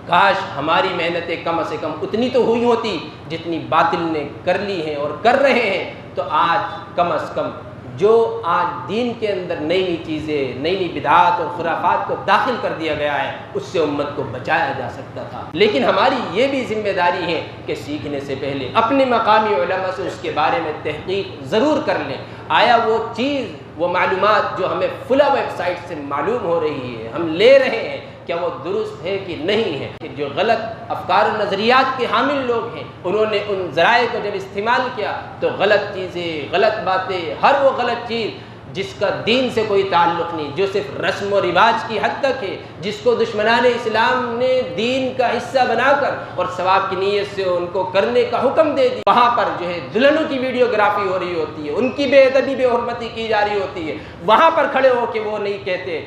کاش ہماری محنتیں کم از کم اتنی تو ہوئی ہوتی جتنی باطل نے کر لی ہیں اور کر رہے ہیں، تو آج کم از کم جو آج دین کے اندر نئی نئی چیزیں، نئی نئی بدعات اور خرافات کو داخل کر دیا گیا ہے، اس سے امت کو بچایا جا سکتا تھا۔ لیکن ہماری یہ بھی ذمہ داری ہے کہ سیکھنے سے پہلے اپنے مقامی علماء سے اس کے بارے میں تحقیق ضرور کر لیں، آیا وہ چیز، وہ معلومات جو ہمیں فلاں ویب سائٹ سے معلوم ہو رہی ہے، ہم لے رہے ہیں، کیا وہ درست ہے کہ نہیں ہے؟ کہ جو غلط افکار و نظریات کے حامل لوگ ہیں، انہوں نے ان ذرائع کو جب استعمال کیا تو غلط چیزیں، غلط باتیں، ہر وہ غلط چیز جس کا دین سے کوئی تعلق نہیں، جو صرف رسم و رواج کی حد تک ہے، جس کو دشمنان اسلام نے دین کا حصہ بنا کر اور ثواب کی نیت سے ان کو کرنے کا حکم دے دیا، وہاں پر جو ہے دلہنوں کی ویڈیوگرافی ہو رہی ہوتی ہے، ان کی بے ادبی، بے حرمتی کی جا رہی ہوتی ہے، وہاں پر کھڑے ہو کے وہ نہیں کہتے،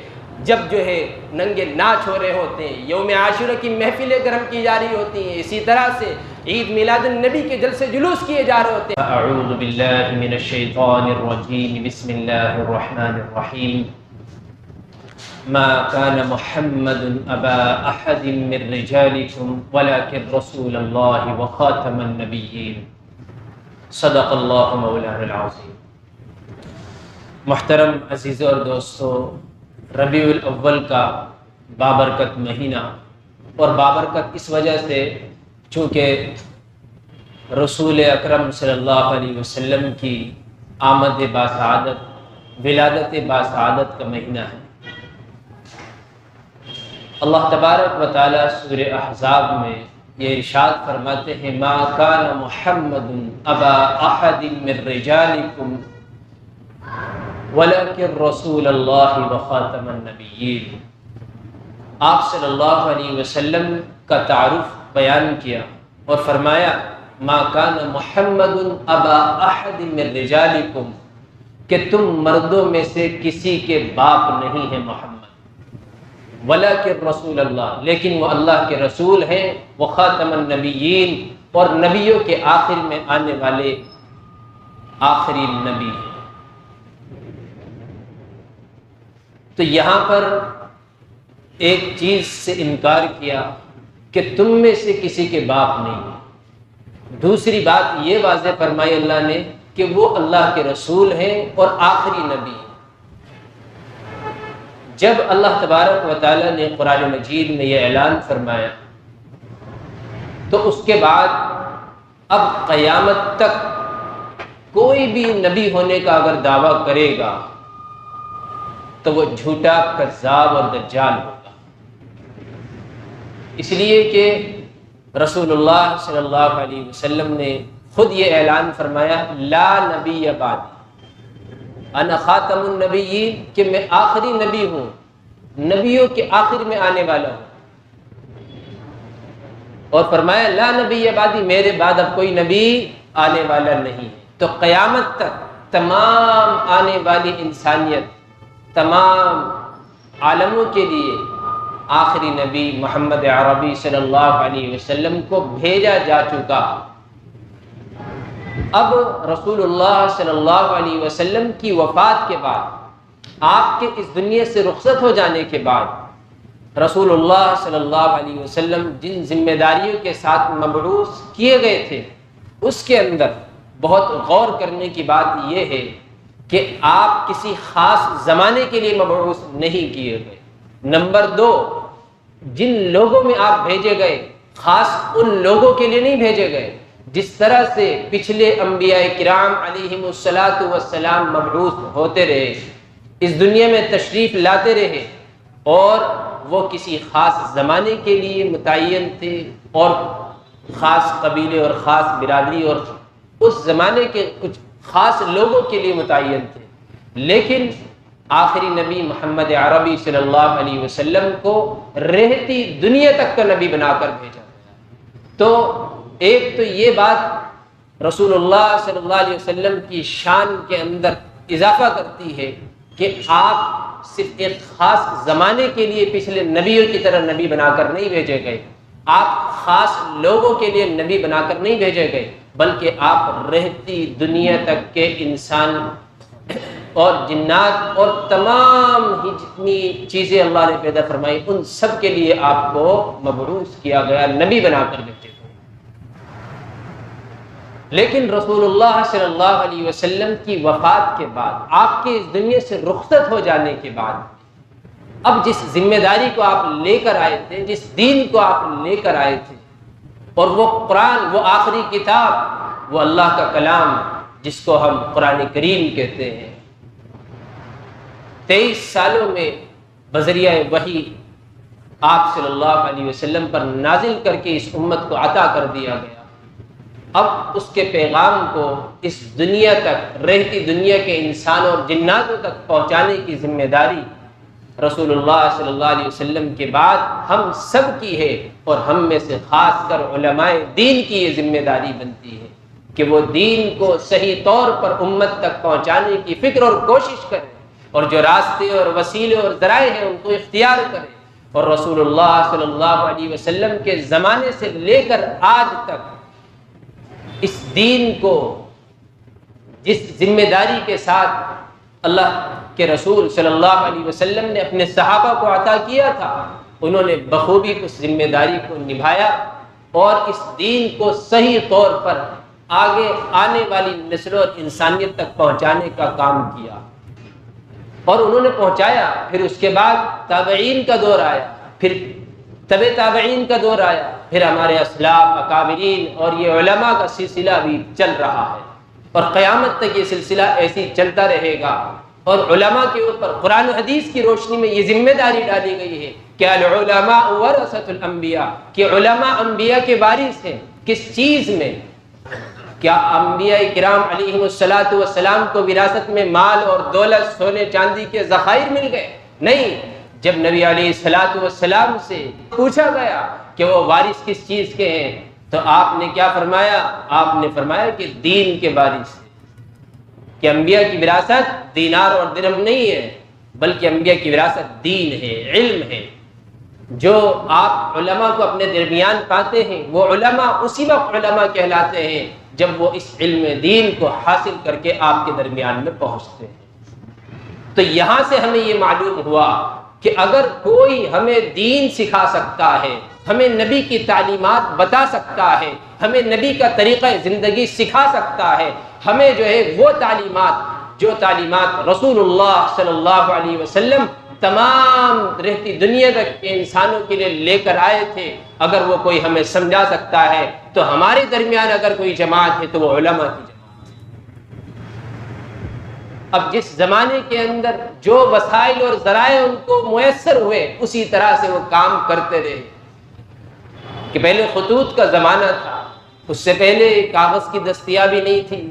جب جو ہے ننگے ناچ ہو رہے ہوتے ہیں، یوم عاشورہ کی محفلیں گرم کی جا رہی ہوتی ہیں، اسی طرح سے عید میلاد النبی کے جلسے جلوس کیے جا رہے ہوتے ہیں۔ اعوذ باللہ من الشیطان الرجیم، بسم اللہ الرحمن الرحیم۔ ما كان محمد ابا احد من رجالکم ولكن رسول اللہ وخاتم النبیین، صدق اللہ مولانا العظیم۔ محترم عزیزوں اور دوستو، ربیع الاول کا بابرکت مہینہ، اور بابرکت اس وجہ سے چونکہ رسول اکرم صلی اللہ علیہ وسلم کی آمد باسعادت، ولادت باسعادت کا مہینہ ہے۔ اللہ تبارک و تعالیٰ سورہ احزاب میں یہ ارشاد فرماتے ہیں، ما کان محمد ابا احد من رجالکم ولیکن رسول اللہ وخاتم النبیین۔ آپ صلی اللہ علیہ وسلم کا تعارف بیان کیا اور فرمایا، ما کان محمد ابا احد من رجالکم، کہ تم مردوں میں سے کسی کے باپ نہیں ہیں محمد، ولیکن رسول اللہ، لیکن وہ اللہ کے رسول ہیں، وہ خاتم النبیین، اور نبیوں کے آخر میں آنے والے آخری نبی ہیں۔ تو یہاں پر ایک چیز سے انکار کیا کہ تم میں سے کسی کے باپ نہیں ہیں، دوسری بات یہ واضح فرمائی اللہ نے کہ وہ اللہ کے رسول ہیں اور آخری نبی ہیں۔ جب اللہ تبارک و تعالیٰ نے قرآن مجید میں یہ اعلان فرمایا تو اس کے بعد اب قیامت تک کوئی بھی نبی ہونے کا اگر دعویٰ کرے گا تو وہ جھوٹا، کذاب اور دجال ہوگا، اس لیے کہ رسول اللہ صلی اللہ علیہ وسلم نے خود یہ اعلان فرمایا، لا نبی بعدی، انا خاتم النبیین، کہ میں آخری نبی ہوں، نبیوں کے آخر میں آنے والا ہوں، اور فرمایا لا نبی بعدی، میرے بعد اب کوئی نبی آنے والا نہیں۔ تو قیامت تک تمام آنے والی انسانیت، تمام عالموں کے لیے آخری نبی محمد عربی صلی اللہ علیہ وسلم کو بھیجا جا چکا۔ اب رسول اللہ صلی اللہ علیہ وسلم کی وفات کے بعد، آپ کے اس دنیا سے رخصت ہو جانے کے بعد، رسول اللہ صلی اللہ علیہ وسلم جن ذمہ داریوں کے ساتھ مبعوث کیے گئے تھے، اس کے اندر بہت غور کرنے کی بات یہ ہے کہ آپ کسی خاص زمانے کے لیے مبعوث نہیں کیے گئے۔ نمبر دو، جن لوگوں میں آپ بھیجے گئے، خاص ان لوگوں کے لیے نہیں بھیجے گئے جس طرح سے پچھلے انبیاء کرام علیہم الصلاۃ والسلام مبعوث ہوتے رہے، اس دنیا میں تشریف لاتے رہے، اور وہ کسی خاص زمانے کے لیے متعین تھے، اور خاص قبیلے اور خاص برادری اور اس زمانے کے کچھ خاص لوگوں کے لیے متعین تھے۔ لیکن آخری نبی محمد عربی صلی اللہ علیہ وسلم کو رہتی دنیا تک کا نبی بنا کر بھیجا گیا۔ تو ایک تو یہ بات رسول اللہ صلی اللہ علیہ وسلم کی شان کے اندر اضافہ کرتی ہے کہ آپ صرف ایک خاص زمانے کے لیے پچھلے نبیوں کی طرح نبی بنا کر نہیں بھیجے گئے، آپ خاص لوگوں کے لیے نبی بنا کر نہیں بھیجے گئے، بلکہ آپ رہتی دنیا تک کے انسان اور جنات اور تمام ہی جتنی چیزیں اللہ نے پیدا فرمائی ان سب کے لیے آپ کو مبعوث کیا گیا، نبی بنا کر بھیجے گئے۔ لیکن رسول اللہ صلی اللہ علیہ وسلم کی وفات کے بعد، آپ کے اس دنیا سے رخصت ہو جانے کے بعد، اب جس ذمہ داری کو آپ لے کر آئے تھے، جس دین کو آپ لے کر آئے تھے، اور وہ قرآن، وہ آخری کتاب، وہ اللہ کا کلام جس کو ہم قرآن کریم کہتے ہیں، 23 سالوں میں بذریعہ وحی آپ صلی اللہ علیہ وسلم پر نازل کر کے اس امت کو عطا کر دیا گیا۔ اب اس کے پیغام کو اس دنیا تک، رہتی دنیا کے انسانوں اور جناتوں تک پہنچانے کی ذمہ داری رسول اللہ صلی اللہ علیہ وسلم کے بعد ہم سب کی ہے، اور ہم میں سے خاص کر علماء دین کی یہ ذمہ داری بنتی ہے کہ وہ دین کو صحیح طور پر امت تک پہنچانے کی فکر اور کوشش کریں، اور جو راستے اور وسیلے اور ذرائع ہیں ان کو اختیار کریں، اور رسول اللہ صلی اللہ علیہ وسلم کے زمانے سے لے کر آج تک اس دین کو جس ذمہ داری کے ساتھ اللہ کے رسول صلی اللہ علیہ وسلم نے اپنے صحابہ کو عطا کیا تھا، انہوں نے بخوبی اس ذمہ داری کو نبھایا اور اس دین کو صحیح طور پر آگے آنے والی نسلوں اور انسانیت تک پہنچانے کا کام کیا، اور انہوں نے پہنچایا۔ پھر اس کے بعد تابعین کا دور آیا، پھر تبع تابعین کا دور آیا، پھر ہمارے اسلاف، اکابرین اور یہ علماء کا سلسلہ بھی چل رہا ہے، اور قیامت تک یہ سلسلہ ایسی چلتا رہے گا۔ اور علماء کے اوپر قرآن و حدیث کی روشنی میں یہ ذمہ داری ڈالی گئی ہے کہ العلماء ورثۃ الانبیاء، کہ علماء انبیاء کے وارث ہیں۔ کس چیز میں؟ کیا انبیاء کرام علیہم الصلاۃ والسلام کو وراثت میں مال اور دولت، سونے چاندی کے ذخائر مل گئے؟ نہیں۔ جب نبی علیہ الصلاۃ والسلام سے پوچھا گیا کہ وہ وارث کس چیز کے ہیں، تو آپ نے کیا فرمایا؟ آپ نے فرمایا کہ دین کے وارث ہیں، کہ انبیاء کی وراثت دینار اور درہم نہیں ہے، بلکہ انبیاء کی وراثت دین ہے، علم ہے۔ جو آپ علماء کو اپنے درمیان پاتے ہیں، وہ علماء اسی وقت علماء کہلاتے ہیں جب وہ اس علم دین کو حاصل کر کے آپ کے درمیان میں پہنچتے ہیں۔ تو یہاں سے ہمیں یہ معلوم ہوا کہ اگر کوئی ہمیں دین سکھا سکتا ہے، ہمیں نبی کی تعلیمات بتا سکتا ہے، ہمیں نبی کا طریقہ زندگی سکھا سکتا ہے، ہمیں جو ہے وہ جو تعلیمات رسول اللہ صلی اللہ علیہ وسلم تمام رہتی دنیا تک کے انسانوں کے لیے لے کر آئے تھے، اگر وہ کوئی ہمیں سمجھا سکتا ہے، تو ہمارے درمیان اگر کوئی جماعت ہے تو وہ علماء کی جماعت۔ اب جس زمانے کے اندر جو وسائل اور ذرائع ان کو میسر ہوئے، اسی طرح سے وہ کام کرتے رہے۔ کہ پہلے خطوط کا زمانہ تھا، اس سے پہلے کاغذ کی دستیابی نہیں تھی،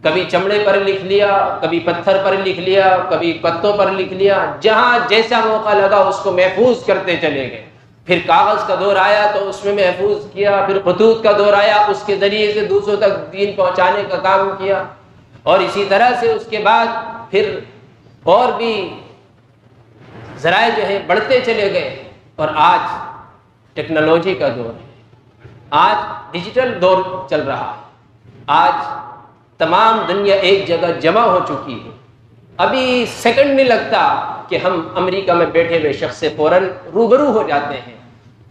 کبھی چمڑے پر لکھ لیا، کبھی پتھر پر لکھ لیا، کبھی پتوں پر لکھ لیا، جہاں جیسا موقع لگا اس کو محفوظ کرتے چلے گئے۔ پھر کاغذ کا دور آیا تو اس میں محفوظ کیا، پھر خطوط کا دور آیا، اس کے ذریعے سے دوسروں تک دین پہنچانے کا کام کیا، اور اسی طرح سے اس کے بعد پھر اور بھی ذرائع جو ہیں بڑھتے چلے گئے، اور آج ٹیکنالوجی کا دور ہے، آج ڈیجیٹل دور چل رہا ہے، آج تمام دنیا ایک جگہ جمع ہو چکی ہے۔ ابھی سیکنڈ نہیں لگتا کہ ہم امریکہ میں بیٹھے ہوئے شخص سے فوراً روبرو ہو جاتے ہیں،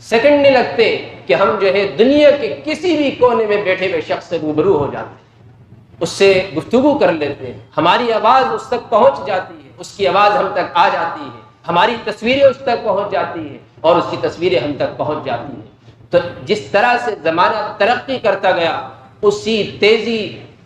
سیکنڈ نہیں لگتے کہ ہم جو ہے دنیا کے کسی بھی کونے میں بیٹھے ہوئے شخص سے روبرو ہو جاتے ہیں، اس سے گفتگو کر لیتے ہیں، ہماری آواز اس تک پہنچ جاتی ہے، اس کی آواز ہم تک آ جاتی ہے، ہماری تصویریں اس تک پہنچ جاتی ہیں، اور اس کی تصویریں ہم تک پہنچ جاتی ہیں۔ تو جس طرح سے زمانہ ترقی کرتا گیا، اسی تیزی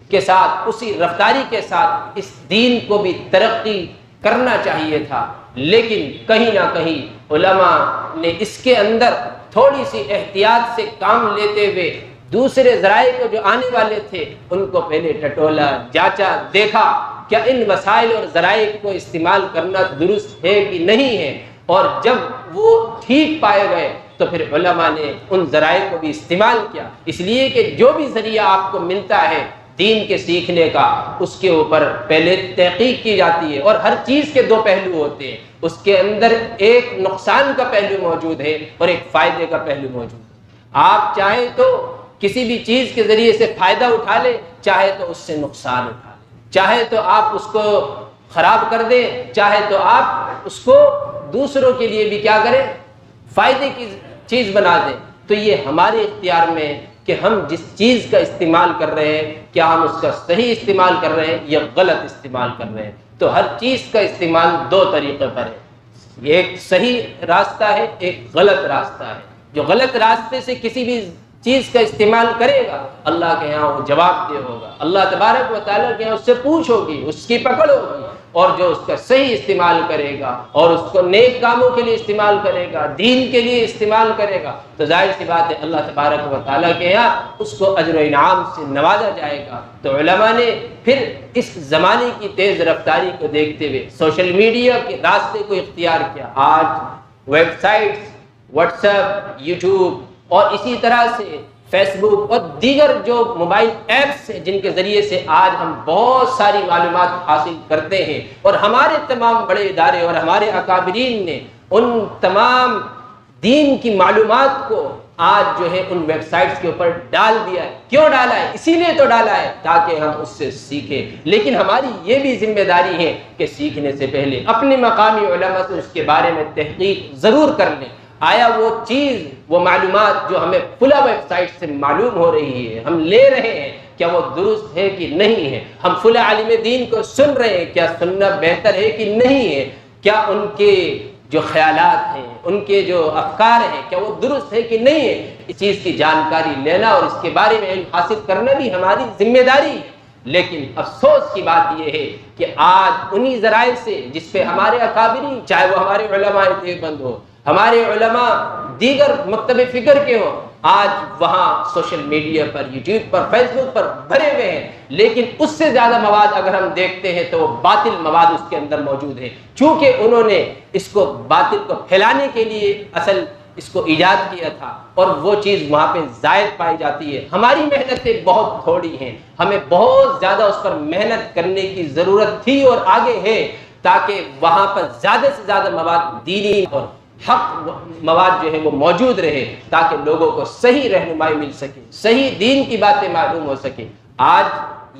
کے ساتھ، اسی رفتاری کے ساتھ اس دین کو بھی ترقی کرنا چاہیے تھا، لیکن کہیں نہ کہیں علماء نے اس کے اندر تھوڑی سی احتیاط سے کام لیتے ہوئے دوسرے ذرائع کو جو آنے والے تھے ان کو پہلے ٹٹولا، جانچا، دیکھا کیا ان وسائل اور ذرائع کو استعمال کرنا درست ہے کہ نہیں ہے، اور جب وہ ٹھیک پائے گئے تو پھر علماء نے ان ذرائع کو بھی استعمال کیا، اس لیے کہ جو بھی ذریعہ آپ کو ملتا ہے دین کے سیکھنے کا، اس کے اوپر پہلے تحقیق کی جاتی ہے، اور ہر چیز کے دو پہلو ہوتے ہیں، اس کے اندر ایک نقصان کا پہلو موجود ہے اور ایک فائدے کا پہلو موجود ہے۔ آپ چاہیں تو کسی بھی چیز کے ذریعے سے فائدہ اٹھا لے، چاہے تو اس سے نقصان اٹھا لے، چاہے تو آپ اس کو خراب کر دیں، چاہے تو آپ اس کو دوسروں کے لیے بھی کیا کریں، فائدے کی چیز بنا دیں۔ تو یہ ہمارے اختیار میں ہے کہ ہم جس چیز کا استعمال کر رہے ہیں کیا ہم اس کا صحیح استعمال کر رہے ہیں یا غلط استعمال کر رہے ہیں۔ تو ہر چیز کا استعمال دو طریقے پر ہے، ایک صحیح راستہ ہے، ایک غلط راستہ ہے۔ جو غلط راستے سے کسی بھی چیز کا استعمال کرے گا اللہ کے یہاں وہ جواب دہ ہوگا، اللہ تبارک و تعالیٰ کے یہاں اس سے پوچھ ہوگی، اس کی پکڑ ہوگی۔ اور جو اس کا صحیح استعمال کرے گا اور اس کو نیک کاموں کے لیے استعمال کرے گا، دین کے لیے استعمال کرے گا، تو ظاہر سی بات ہے اللہ تبارک و تعالیٰ کے یہاں اس کو اجر و انعام سے نوازا جائے گا۔ تو علماء نے پھر اس زمانے کی تیز رفتاری کو دیکھتے ہوئے سوشل میڈیا کے راستے کو اختیار کیا۔ آج web sites, what's app, YouTube اور اسی طرح سے فیس بک اور دیگر جو موبائل ایپس ہیں جن کے ذریعے سے آج ہم بہت ساری معلومات حاصل کرتے ہیں، اور ہمارے تمام بڑے ادارے اور ہمارے اکابرین نے ان تمام دین کی معلومات کو آج جو ہے ان ویب سائٹس کے اوپر ڈال دیا ہے۔ کیوں ڈالا ہے؟ اسی لیے تو ڈالا ہے تاکہ ہم اس سے سیکھیں، لیکن ہماری یہ بھی ذمہ داری ہے کہ سیکھنے سے پہلے اپنے مقامی علماء سے اس کے بارے میں تحقیق ضرور کر لیں۔ آیا وہ چیز، وہ معلومات جو ہمیں فلاں ویب سائٹ سے معلوم ہو رہی ہے، ہم لے رہے ہیں، کیا وہ درست ہے کہ نہیں ہے؟ ہم فلاں عالم دین کو سن رہے ہیں، کیا سننا بہتر ہے کہ نہیں ہے؟ کیا ان کے جو خیالات ہیں، ان کے جو افکار ہیں، کیا وہ درست ہے کہ نہیں ہے؟ اس چیز کی جانکاری لینا اور اس کے بارے میں علم حاصل کرنا بھی ہماری ذمہ داری ہے۔ لیکن افسوس کی بات یہ ہے کہ آج انہی ذرائع سے جس پہ ہمارے اکابرین، چاہے وہ ہمارے علماء دیوبند ہو، ہمارے علماء دیگر مکتب فکر کے ہوں، آج وہاں سوشل میڈیا پر، یوٹیوب پر، فیس بک پر بھرے ہوئے ہیں، لیکن اس سے زیادہ مواد اگر ہم دیکھتے ہیں تو وہ باطل مواد اس کے اندر موجود ہے، چونکہ انہوں نے اس کو باطل کو پھیلانے کے لیے اصل اس کو ایجاد کیا تھا، اور وہ چیز وہاں پہ زائد پائی جاتی ہے۔ ہماری محنتیں بہت تھوڑی ہیں، ہمیں بہت زیادہ اس پر محنت کرنے کی ضرورت تھی اور آگے ہے، تاکہ وہاں پر زیادہ سے زیادہ مواد دینی اور حق مواد جو ہے وہ موجود رہے، تاکہ لوگوں کو صحیح رہنمائی مل سکے، صحیح دین کی باتیں معلوم ہو سکے۔ آج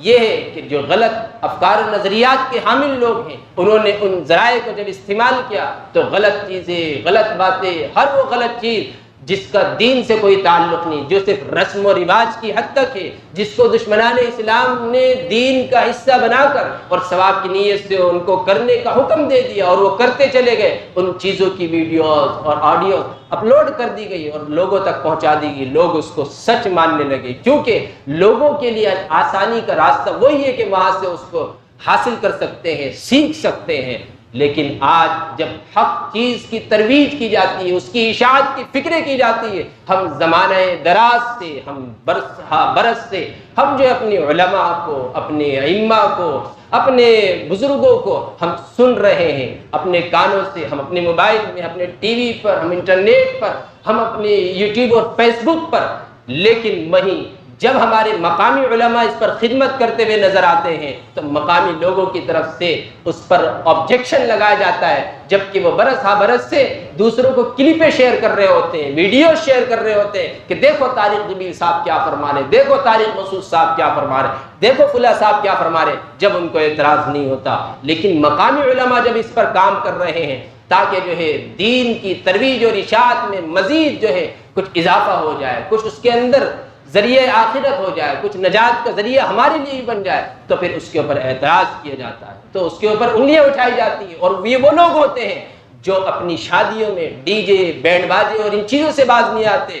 یہ ہے کہ جو غلط افکار و نظریات کے حامل لوگ ہیں، انہوں نے ان ذرائع کو جب استعمال کیا تو غلط چیزیں، غلط باتیں، ہر وہ غلط چیز جس کا دین سے کوئی تعلق نہیں، جو صرف رسم و رواج کی حد تک ہے، جس کو دشمنان اسلام نے دین کا حصہ بنا کر اور ثواب کی نیت سے ان کو کرنے کا حکم دے دیا اور وہ کرتے چلے گئے، ان چیزوں کی ویڈیوز اور آڈیوز اپلوڈ کر دی گئی اور لوگوں تک پہنچا دی گئی، لوگ اس کو سچ ماننے لگے، کیونکہ لوگوں کے لیے آسانی کا راستہ وہی ہے کہ وہاں سے اس کو حاصل کر سکتے ہیں، سیکھ سکتے ہیں۔ لیکن آج جب حق چیز کی ترویج کی جاتی ہے، اس کی اشاعت کی فکریں کی جاتی ہے، ہم زمانہ دراز سے، ہم برس سے ہم جو اپنے علماء کو، اپنے ائمہ کو، اپنے بزرگوں کو ہم سن رہے ہیں اپنے کانوں سے، ہم اپنے موبائل میں، اپنے ٹی وی پر، ہم انٹرنیٹ پر، ہم اپنے یوٹیوب اور فیس بک پر، لیکن وہیں جب ہمارے مقامی علماء اس پر خدمت کرتے ہوئے نظر آتے ہیں تو مقامی لوگوں کی طرف سے اس پر آبجیکشن لگایا جاتا ہے، جبکہ وہ برس ہا برس سے دوسروں کو کلپیں شیئر کر رہے ہوتے ہیں، ویڈیو شیئر کر رہے ہوتے ہیں کہ دیکھو طارق جمیل صاحب کیا فرما رہے، دیکھو طارق مسعود صاحب کیا فرما رہے، دیکھو فلاں صاحب کیا فرما رہے، جب ان کو اعتراض نہیں ہوتا۔ لیکن مقامی علماء جب اس پر کام کر رہے ہیں تاکہ جو ہے دین کی ترویج اور اشاعت میں مزید جو ہے کچھ اضافہ ہو جائے، کچھ اس کے اندر ذریعہ آخرت ہو جائے، کچھ نجات کا ذریعہ ہمارے لیے بھی بن جائے، تو پھر اس کے اوپر اعتراض کیا جاتا ہے، تو اس کے اوپر انگلیاں اٹھائی جاتی ہیں، اور یہ وہ لوگ ہوتے ہیں جو اپنی شادیوں میں ڈی جے، بینڈ بازے اور ان چیزوں سے باز نہیں آتے،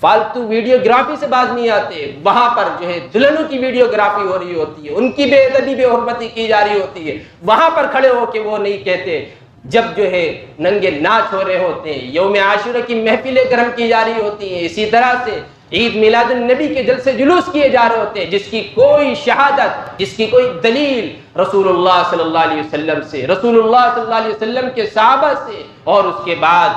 فالتو ویڈیوگرافی سے باز نہیں آتے، وہاں پر جو ہے دلہنوں کی ویڈیوگرافی ہو رہی ہوتی ہے، ان کی بے ادبی، بے حرمتی کی جا رہی ہوتی ہے، وہاں پر کھڑے ہو کے وہ نہیں کہتے، جب جو ہے ننگے ناچ ہو رہے ہوتے ہیں، یوم عاشورہ کی محفلیں گرم کی جا رہی ہوتی ہیں، اسی طرح سے عید میلاد النبی کے جلسے جلوس کیے جا رہے ہوتے ہیں، جس کی کوئی شہادت، جس کی کوئی دلیل رسول اللہ صلی اللہ علیہ وسلم سے، رسول اللہ صلی اللہ علیہ وسلم کے صحابہ سے، اور اس کے بعد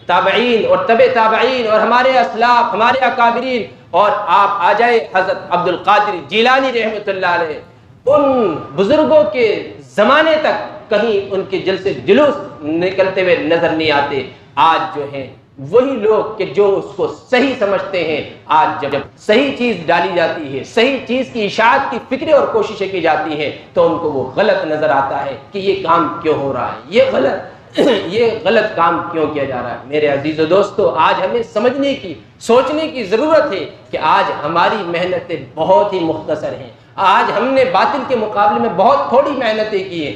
تابعین اور تبع تابعین اور ہمارے اسلاف، ہمارے اکابرین، اور آپ آ جائے حضرت عبد القادر جیلانی رحمۃ اللہ علیہ، ان بزرگوں کے زمانے تک کہیں ان کے جلسے جلوس نکلتے ہوئے نظر نہیں آتے۔ آج جو ہے وہی لوگ کہ جو اس کو صحیح سمجھتے ہیں، آج جب صحیح چیز ڈالی جاتی ہے، صحیح چیز کی اشاعت کی فکریں اور کوششیں کی جاتی ہیں، تو ان کو وہ غلط نظر آتا ہے کہ یہ کام کیوں ہو رہا ہے، یہ غلط کام کیوں کیا جا رہا ہے۔ میرے عزیز و دوستو، آج ہمیں سمجھنے کی، سوچنے کی ضرورت ہے کہ آج ہماری محنتیں بہت ہی مختصر ہیں۔ آج ہم نے باطل کے مقابلے میں بہت تھوڑی محنتیں کی ہیں۔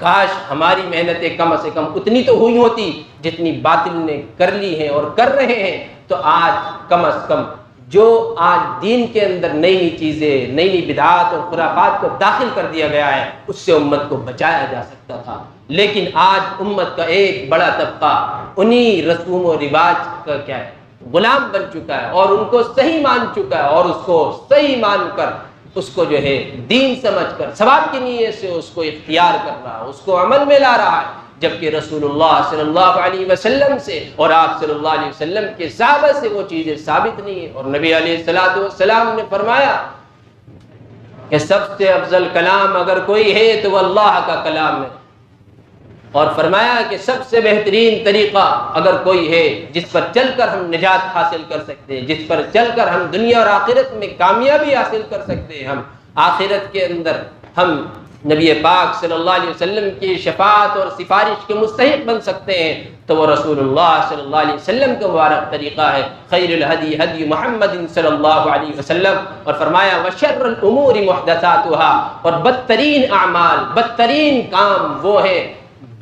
کاش ہماری محنتیں کم سے کم اتنی تو ہوئی ہوتی جتنی باطل نے کر لی ہیں اور کر رہے ہیں، تو آج کم از کم جو آج دین کے اندر نئی نئی چیزیں، نئی نئی بدعات اور خرافات کو داخل کر دیا گیا ہے، اس سے امت کو بچایا جا سکتا تھا۔ لیکن آج امت کا ایک بڑا طبقہ انہی رسوم و رواج کا کیا ہے، غلام بن چکا ہے اور ان کو صحیح مان چکا ہے، اور اس کو صحیح مان کر اس کو جو ہے دین سمجھ کر ثواب کی نیت سے اس کو اختیار کر رہا ہے، اس کو عمل میں لا رہا ہے، جبکہ رسول اللہ صلی اللہ علیہ وسلم سے اور آپ صلی اللہ علیہ وسلم کے صحابہ سے وہ چیزیں ثابت نہیں ہیں۔ اور نبی علیہ السلام نے فرمایا کہ سب سے افضل کلام اگر کوئی ہے تو وہ اللہ کا کلام ہے، اور فرمایا کہ سب سے بہترین طریقہ اگر کوئی ہے جس پر چل کر ہم نجات حاصل کر سکتے ہیں، جس پر چل کر ہم دنیا اور آخرت میں کامیابی حاصل کر سکتے ہیں، ہم آخرت کے اندر ہم نبی پاک صلی اللہ علیہ وسلم کی شفاعت اور سفارش کے مستحق بن سکتے ہیں، تو وہ رسول اللہ صلی اللہ علیہ وسلم کا مبارک طریقہ ہے۔ خیر الہدی ہدی محمد صلی اللہ علیہ وسلم، اور فرمایا وشر الامور محدثاتها، اور بدترین اعمال، بدترین کام وہ ہے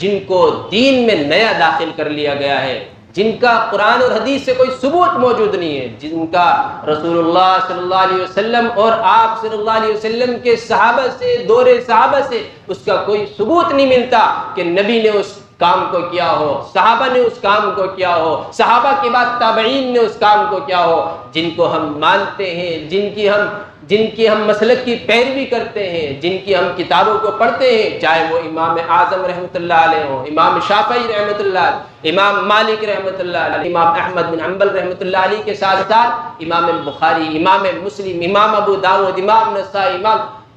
جن کو دین میں نیا داخل کر لیا گیا ہے، جن کا قرآن اور حدیث سے کوئی ثبوت موجود نہیں ہے، جن کا رسول اللہ صلی اللہ علیہ وسلم اور آپ صلی اللہ علیہ وسلم کے صحابہ سے، دور صحابہ سے اس کا کوئی ثبوت نہیں ملتا کہ نبی نے اس کام کو کیا ہو، صحابہ نے اس کام کو کیا ہو، صحابہ کے بعد تابعین نے اس کام کو کیا ہو، جن کو ہم مانتے ہیں، جن کی ہم مسلک کی پیروی کرتے ہیں، جن کی ہم کتابوں کو پڑھتے ہیں، چاہے وہ امام اعظم رحمۃ اللہ علیہ ہوں، امام شافعی رحمۃ اللہ علیہ، امام مالک رحمۃ اللہ علیہ، امام احمد بن حنبل رحمۃ اللہ علیہ کے ساتھ ساتھ امام بخاری، امام مسلم، امام ابو داؤد، امام نسائی،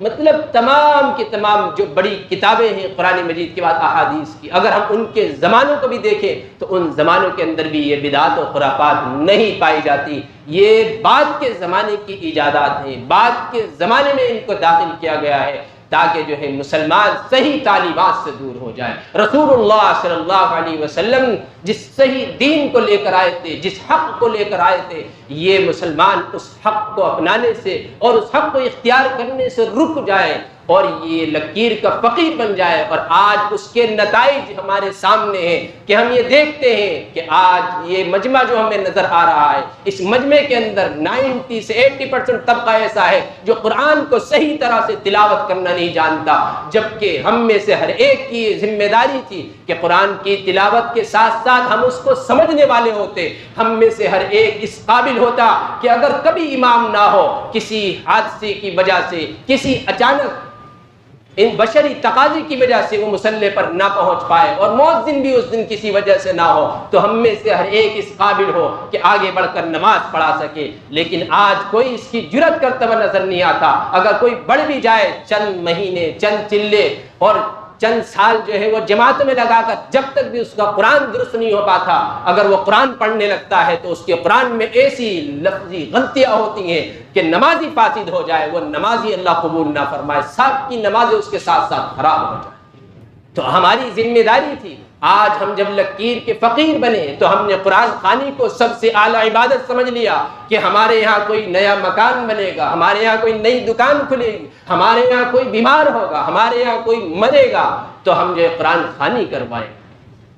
مطلب تمام کی تمام جو بڑی کتابیں ہیں قرآن مجید کے بعد احادیث کی، اگر ہم ان کے زمانوں کو بھی دیکھیں تو ان زمانوں کے اندر بھی یہ بدعات و خرافات نہیں پائی جاتی۔ یہ بعد کے زمانے کی ایجادات ہیں، بعد کے زمانے میں ان کو داخل کیا گیا ہے تاکہ جو ہے مسلمان صحیح تعلیمات سے دور ہو جائے۔ رسول اللہ صلی اللہ علیہ وسلم جس صحیح دین کو لے کر آئے تھے، جس حق کو لے کر آئے تھے، یہ مسلمان اس حق کو اپنانے سے اور اس حق کو اختیار کرنے سے رک جائے اور یہ لکیر کا فقیر بن جائے۔ اور آج اس کے نتائج ہمارے سامنے ہیں کہ ہم یہ دیکھتے ہیں کہ آج یہ مجمع جو ہمیں نظر آ رہا ہے، اس مجمع کے اندر 90 سے 80% طبقہ ایسا ہے جو قرآن کو صحیح طرح سے تلاوت کرنا نہیں جانتا، جبکہ ہم میں سے ہر ایک کی ذمہ داری تھی کہ قرآن کی تلاوت کے ساتھ ساتھ ہم اس کو سمجھنے والے ہوتے۔ ہم میں سے ہر ایک اس قابل ہوتا کہ اگر کبھی امام نہ ہو، کسی حادثے کی وجہ سے، کسی اچانک ان بشری تقاضے کی وجہ سے وہ مصلی پر نہ پہنچ پائے اور مؤذن بھی اس دن کسی وجہ سے نہ ہو، تو ہم میں سے ہر ایک اس قابل ہو کہ آگے بڑھ کر نماز پڑھا سکے۔ لیکن آج کوئی اس کی جرات کرتا ہوا نظر نہیں آتا۔ اگر کوئی بڑھ بھی جائے چند مہینے، چند چلے اور چند سال جو ہے وہ جماعت میں لگا کر، جب تک بھی اس کا قرآن درست نہیں ہو پاتا، اگر وہ قرآن پڑھنے لگتا ہے تو اس کے قرآن میں ایسی لفظی غلطیاں ہوتی ہیں کہ نمازی فاسد ہو جائے، وہ نمازی اللہ قبول نہ فرمائے، سب کی نمازیں اس کے ساتھ ساتھ خراب ہو جائے۔ تو ہماری ذمہ داری تھی، آج ہم جب لکیر کے فقیر بنے تو ہم نے قرآن خوانی کو سب سے اعلیٰ عبادت سمجھ لیا کہ ہمارے یہاں کوئی نیا مکان بنے گا، ہمارے یہاں کوئی نئی دکان کھلے گی، ہمارے یہاں کوئی بیمار ہوگا، ہمارے یہاں کوئی مرے گا تو ہم جو قرآن خوانی کروائیں۔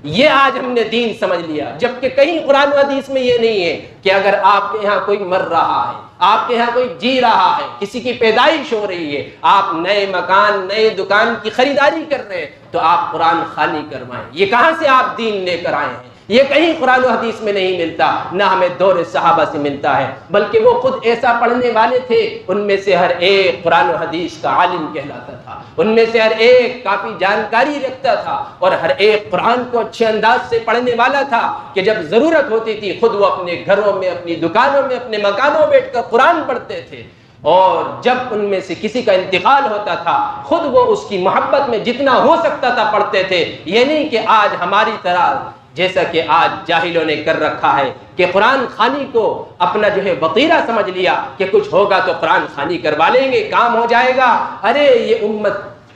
یہ آج ہم نے دین سمجھ لیا، جبکہ کہیں قرآن و حدیث میں یہ نہیں ہے کہ اگر آپ کے یہاں کوئی مر رہا ہے، آپ کے یہاں کوئی جی رہا ہے، کسی کی پیدائش ہو رہی ہے، آپ نئے مکان، نئے دکان کی خریداری کر رہے ہیں تو آپ قرآن خوانی کروائیں۔ یہ کہاں سے آپ دین لے کر آئے ہیں؟ یہ کہیں قرآن و حدیث میں نہیں ملتا، نہ ہمیں دور صحابہ سے ملتا ہے، بلکہ وہ خود ایسا پڑھنے والے تھے، ان میں سے ہر ایک قرآن و حدیث کا عالم کہلاتا تھا، ان میں سے ہر ایک کافی جانکاری رکھتا تھا اور ہر ایک قرآن کو اچھے انداز سے پڑھنے والا تھا کہ جب ضرورت ہوتی تھی خود وہ اپنے گھروں میں، اپنی دکانوں میں، اپنے مکانوں میں بیٹھ کر قرآن پڑھتے تھے، اور جب ان میں سے کسی کا انتقال ہوتا تھا خود وہ اس کی محبت میں جتنا ہو سکتا تھا پڑھتے تھے۔ یہ نہیں کہ آج ہماری طرح جیسا کہ آج جاہلوں نے کر رکھا ہے کہ قرآن خوانی کو اپنا جو ہے وطیرہ سمجھ لیا کہ کچھ ہوگا تو قرآن خوانی کروا لیں گے، کام ہو جائے گا۔ ارے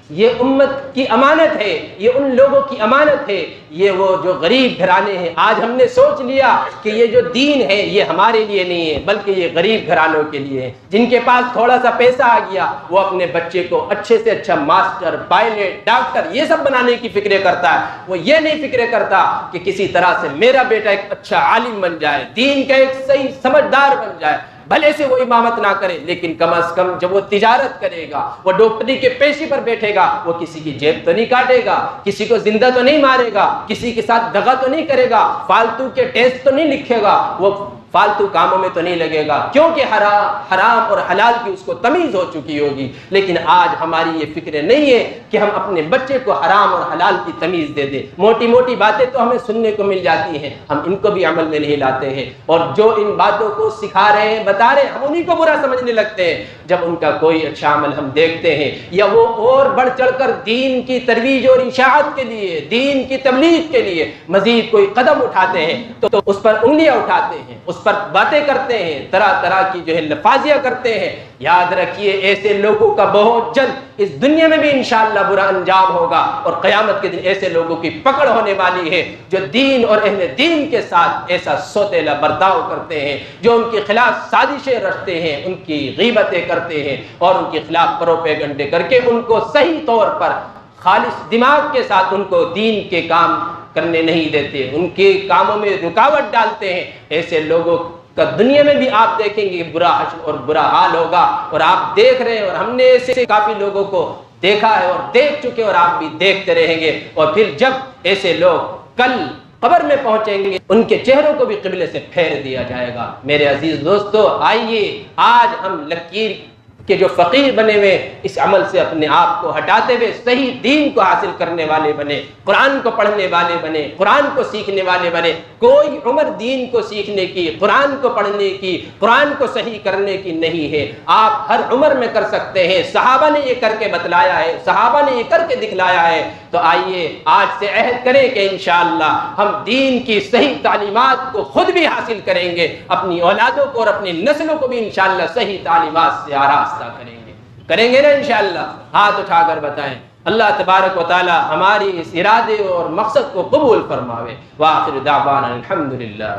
یہ امت کی امانت ہے، یہ ان لوگوں کی امانت ہے، یہ وہ جو غریب گھرانے ہیں۔ آج ہم نے سوچ لیا کہ یہ جو دین ہے یہ ہمارے لیے نہیں ہے بلکہ یہ غریب گھرانوں کے لیے ہے، جن کے پاس تھوڑا سا پیسہ آ گیا وہ اپنے بچے کو اچھے سے اچھا ماسٹر، پائلٹ، ڈاکٹر یہ سب بنانے کی فکریں کرتا ہے۔ وہ یہ نہیں فکریں کرتا کہ کسی طرح سے میرا بیٹا ایک اچھا عالم بن جائے، دین کا ایک صحیح سمجھدار بن جائے، بھلے سے وہ امامت نہ کرے لیکن کم از کم جب وہ تجارت کرے گا، وہ ڈاکٹری کے پیشے پر بیٹھے گا، وہ کسی کی جیب تو نہیں کاٹے گا، کسی کو زندہ تو نہیں مارے گا، کسی کے ساتھ دغا تو نہیں کرے گا، فالتو کے ٹیسٹ تو نہیں لکھے گا، وہ فالتو کاموں میں تو نہیں لگے گا، کیونکہ حرام اور حلال کی اس کو تمیز ہو چکی ہوگی۔ لیکن آج ہماری یہ فکر نہیں ہے کہ ہم اپنے بچے کو حرام اور حلال کی تمیز دے دیں۔ موٹی موٹی باتیں تو ہمیں سننے کو مل جاتی ہیں، ہم ان کو بھی عمل میں نہیں لاتے ہیں، اور جو ان باتوں کو سکھا رہے ہیں، بتا رہے ہیں، ہم انہیں کو برا سمجھنے لگتے ہیں۔ جب ان کا کوئی اچھا عمل ہم دیکھتے ہیں یا وہ اور بڑھ چڑھ کر دین کی ترویج اور اشاعت کے لیے، دین کی تبلیغ کے لیے مزید کوئی قدم اٹھاتے ہیں تو اس پر انگلیاں اٹھاتے ہیں، اس پر باتیں کرتے ہیں، طرح طرح کی جو ہے لفاظیاں کرتے ہیں۔ یاد رکھیے ایسے لوگوں کا بہت جلد اس دنیا میں بھی انشاءاللہ برا انجام ہوگا، اور قیامت کے دن ایسے لوگوں کی پکڑ ہونے والی ہے جو دین اور اہل دین کے ساتھ ایسا سوتیلا برتاؤ کرتے ہیں، جو ان کے خلاف سازشیں رچتے ہیں، ان کی غیبتیں کرتے ہیں اور ان کے خلاف پروپیگنڈے کر کے ان کو صحیح طور پر خالص دماغ کے ساتھ ان کو دین کے کام کرنے نہیں دیتے، ان کے کاموں میں رکاوٹ ڈالتے ہیں۔ ایسے لوگوں کا دنیا میں بھی آپ دیکھیں گے برا حشر اور برا حال ہوگا، اور آپ دیکھ رہے ہیں، اور ہم نے ایسے کافی لوگوں کو دیکھا ہے اور دیکھ چکے، اور آپ بھی دیکھتے رہیں گے۔ اور پھر جب ایسے لوگ کل قبر میں پہنچیں گے ان کے چہروں کو بھی قبلے سے پھیر دیا جائے گا۔ میرے عزیز دوستو، آئیے آج ہم لکیر کہ جو فقیر بنے ہوئے اس عمل سے اپنے آپ کو ہٹاتے ہوئے صحیح دین کو حاصل کرنے والے بنے، قرآن کو پڑھنے والے بنے، قرآن کو سیکھنے والے بنے۔ کوئی عمر دین کو سیکھنے کی، قرآن کو پڑھنے کی، قرآن کو صحیح کرنے کی نہیں ہے، آپ ہر عمر میں کر سکتے ہیں۔ صحابہ نے یہ کر کے بتلایا ہے، صحابہ نے یہ کر کے دکھلایا ہے۔ تو آئیے آج سے عہد کریں کہ انشاءاللہ ہم دین کی صحیح تعلیمات کو خود بھی حاصل کریں گے، اپنی اولادوں کو اور اپنی نسلوں کو بھی انشاءاللہ صحیح تعلیمات سے آراستہ کریں گے نا انشاءاللہ۔ ہاتھ اٹھا کر بتائیں۔ اللہ تبارک و تعالی ہماری اس ارادے اور مقصد کو قبول فرماوے۔ وآخر دعوانا الحمدللہ۔